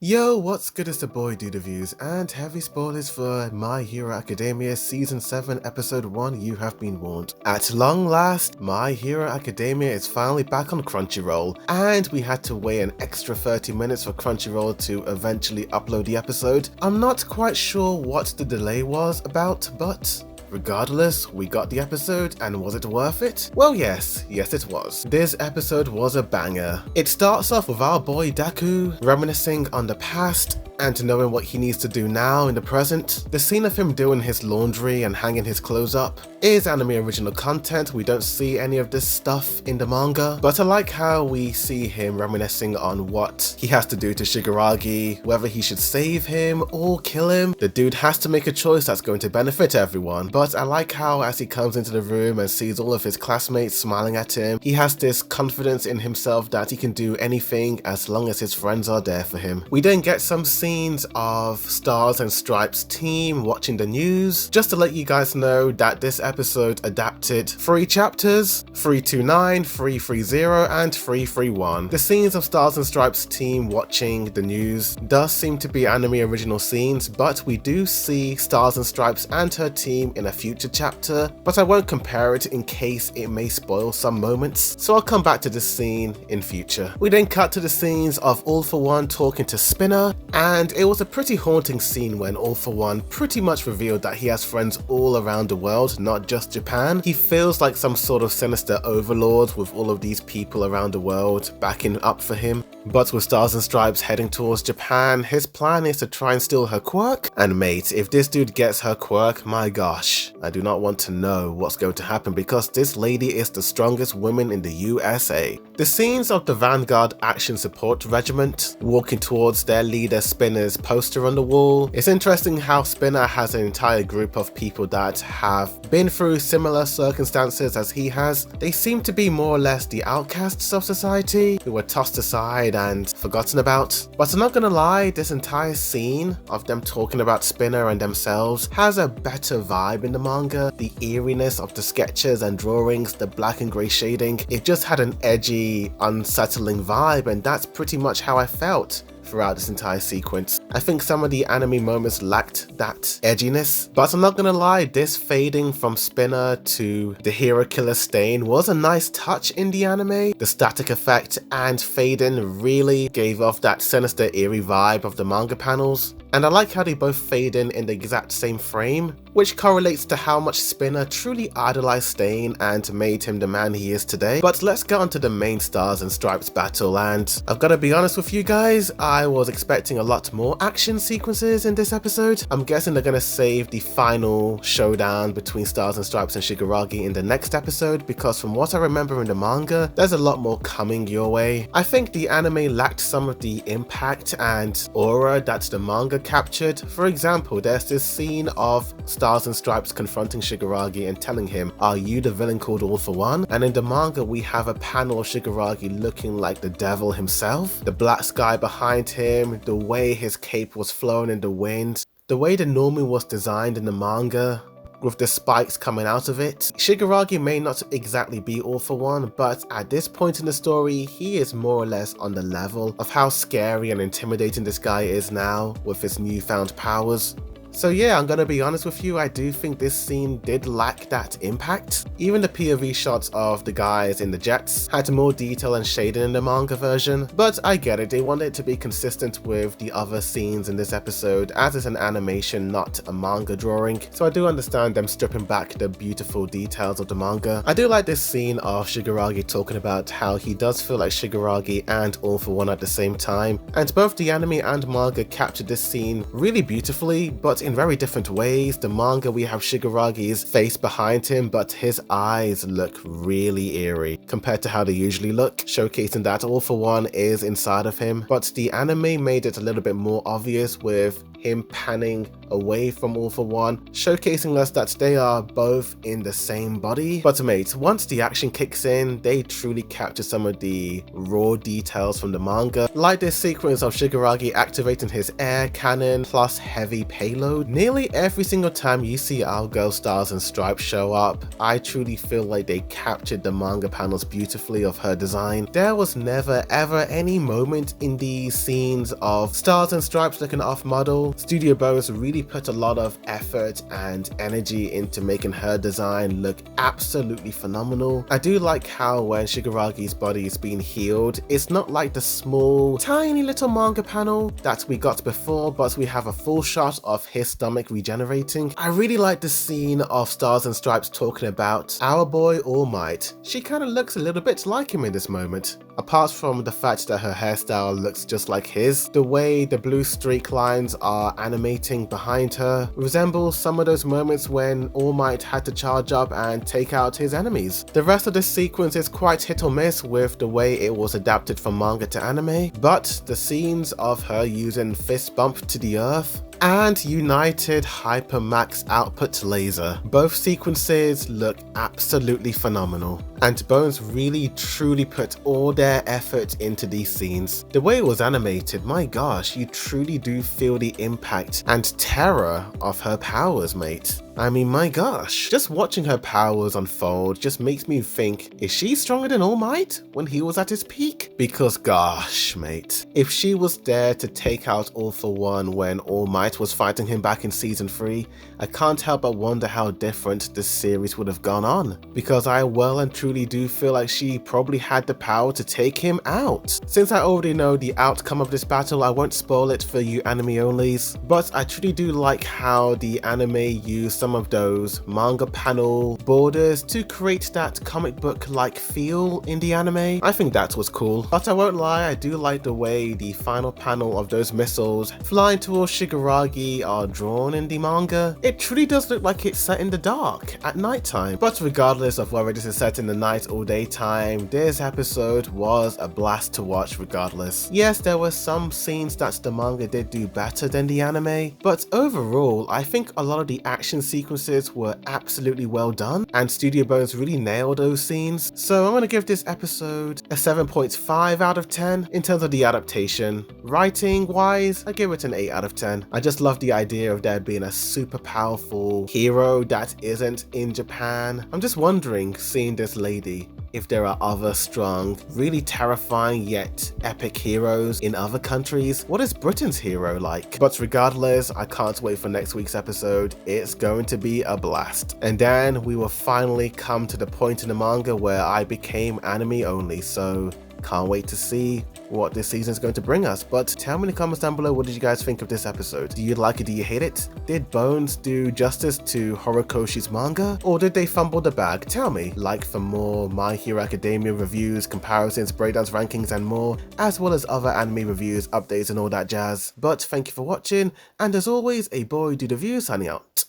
Yo, what's good? It's the boy Dudaviews, and heavy spoilers for My Hero Academia Season 7 Episode 1, You Have Been Warned. At long last, My Hero Academia is finally back on Crunchyroll, and we had to wait an extra 30 minutes for Crunchyroll to eventually upload the episode. I'm not quite sure what the delay was about, but regardless, we got the episode, and was it worth it? Well, yes it was. This episode was a banger. It starts off with our boy Daku reminiscing on the past and knowing what he needs to do now in the present. The scene of him doing his laundry and hanging his clothes up is anime original content. We don't see any of this stuff in the manga, but I like how we see him reminiscing on what he has to do to Shigaraki, whether he should save him or kill him. The dude has to make a choice that's going to benefit everyone, but I like how as he comes into the room and sees all of his classmates smiling at him, he has this confidence in himself that he can do anything as long as his friends are there for him. We then get some scenes of Stars and Stripes team watching the news. Just to let you guys know that this episode adapted 3 chapters, 329, 330 and 331. The scenes of Stars and Stripes team watching the news does seem to be anime original scenes, but we do see Stars and Stripes and her team in a future chapter, but I won't compare it in case it may spoil some moments, so I'll come back to this scene in future. We then cut to the scenes of All For One talking to Spinner, and it was a pretty haunting scene when All For One pretty much revealed that he has friends all around the world, not just Japan. He feels like some sort of sinister overlord with all of these people around the world backing up for him. But with Stars and Stripes heading towards Japan, his plan is to try and steal her quirk. And mate, if this dude gets her quirk, my gosh, I do not want to know what's going to happen because this lady is the strongest woman in the USA. The scenes of the Vanguard Action Support Regiment walking towards their leader Spinner's poster on the wall. It's interesting how Spinner has an entire group of people that have been through similar circumstances as he has. They seem to be more or less the outcasts of society who were tossed aside and forgotten about. But I'm not gonna lie, this entire scene of them talking about Spinner and themselves has a better vibe in the manga. The eeriness of the sketches and drawings, the black and grey shading, it just had an edgy, unsettling vibe, and that's pretty much how I felt throughout this entire sequence. I think some of the anime moments lacked that edginess, but I'm not gonna lie, this fading from Spinner to the hero killer Stain was a nice touch in the anime. The static effect and fading really gave off that sinister eerie vibe of the manga panels. And I like how they both fade in the exact same frame, which correlates to how much Spinner truly idolized Stain and made him the man he is today. But let's get on to the main Stars and Stripes battle, and I've got to be honest with you guys, I was expecting a lot more action sequences in this episode. I'm guessing they're going to save the final showdown between Stars and Stripes and Shigaraki in the next episode, because from what I remember in the manga, there's a lot more coming your way. I think the anime lacked some of the impact and aura that the manga captured. For example, there's this scene of Stars and Stripes confronting Shigaraki and telling him, "Are you the villain called All For One?" And in the manga we have a panel of Shigaraki looking like the devil himself. The black sky behind him, the way his cape was flown in the wind, the way the Normu was designed in the manga, with the spikes coming out of it. Shigaraki may not exactly be All For One, but at this point in the story, he is more or less on the level of how scary and intimidating this guy is now with his newfound powers. So yeah, I'm gonna be honest with you, I do think this scene did lack that impact. Even the POV shots of the guys in the jets had more detail and shading in the manga version, but I get it, they wanted it to be consistent with the other scenes in this episode as it's an animation, not a manga drawing, so I do understand them stripping back the beautiful details of the manga. I do like this scene of Shigaraki talking about how he does feel like Shigaraki and All For One at the same time, and both the anime and manga captured this scene really beautifully, but in very different ways. The manga we have Shigaraki's face behind him, but his eyes look really eerie compared to how they usually look, showcasing that All For One is inside of him. But the anime made it a little bit more obvious with him panning away from All For One, showcasing us that they are both in the same body. But mate, once the action kicks in, they truly capture some of the raw details from the manga, like this sequence of Shigaraki activating his air cannon plus heavy payload. Nearly every single time you see our girl Stars and Stripes show up, I truly feel like they captured the manga panels beautifully of her design. There was never ever any moment in these scenes of Stars and Stripes looking off model. Studio Bones really put a lot of effort and energy into making her design look absolutely phenomenal. I do like how when Shigaraki's body is being healed, it's not like the small tiny little manga panel that we got before, but we have a full shot of his stomach regenerating. I really like the scene of Stars and Stripes talking about our boy All Might. She kind of looks a little bit like him in this moment. Apart from the fact that her hairstyle looks just like his, the way the blue streak lines are animating behind her resembles some of those moments when All Might had to charge up and take out his enemies. The rest of the sequence is quite hit or miss with the way it was adapted from manga to anime, but the scenes of her using fist bump to the earth and United Hyper Max Output Laser, both sequences look absolutely phenomenal, and Bones really truly put all their effort into these scenes. The way it was animated, my gosh, you truly do feel the impact and terror of her powers, mate. I mean, my gosh, just watching her powers unfold just makes me think, is she stronger than All Might when he was at his peak? Because gosh, mate, if she was there to take out All For One when All Might was fighting him back in season 3, I can't help but wonder how different this series would have gone on, because I well and truly do feel like she probably had the power to take him out. Since I already know the outcome of this battle, I won't spoil it for you anime onlys, but I truly do like how the anime used some of those manga panel borders to create that comic book like feel in the anime. I think that was cool, but I won't lie, I do like the way the final panel of those missiles flying towards Shigaraki are drawn in the manga. It truly does look like it's set in the dark at nighttime, but regardless of whether this is set in the night or daytime, this episode was a blast to watch regardless. Yes, there were some scenes that the manga did do better than the anime, but overall I think a lot of the action sequences were absolutely well done, and Studio Bones really nailed those scenes. So I'm going to give this episode a 7.5 out of 10 in terms of the adaptation. Writing wise, I give it an 8 out of 10. I just love the idea of there being a super powerful hero that isn't in Japan. I'm just wondering, seeing this lady, if there are other strong, really terrifying yet epic heroes in other countries. What is Britain's hero like? But regardless, I can't wait for next week's episode. It's going to be a blast. And then we will finally come to the point in the manga where I became anime only, so can't wait to see what this season is going to bring us. But tell me in the comments down below, what did you guys think of this episode? Do you like it? Do you hate it? Did Bones do justice to Horikoshi's manga, or did they fumble the bag? Tell me. Like for more My Hero Academia reviews, comparisons, breakdowns, rankings and more, as well as other anime reviews, updates and all that jazz. But thank you for watching, and as always, a boy do the view signing out.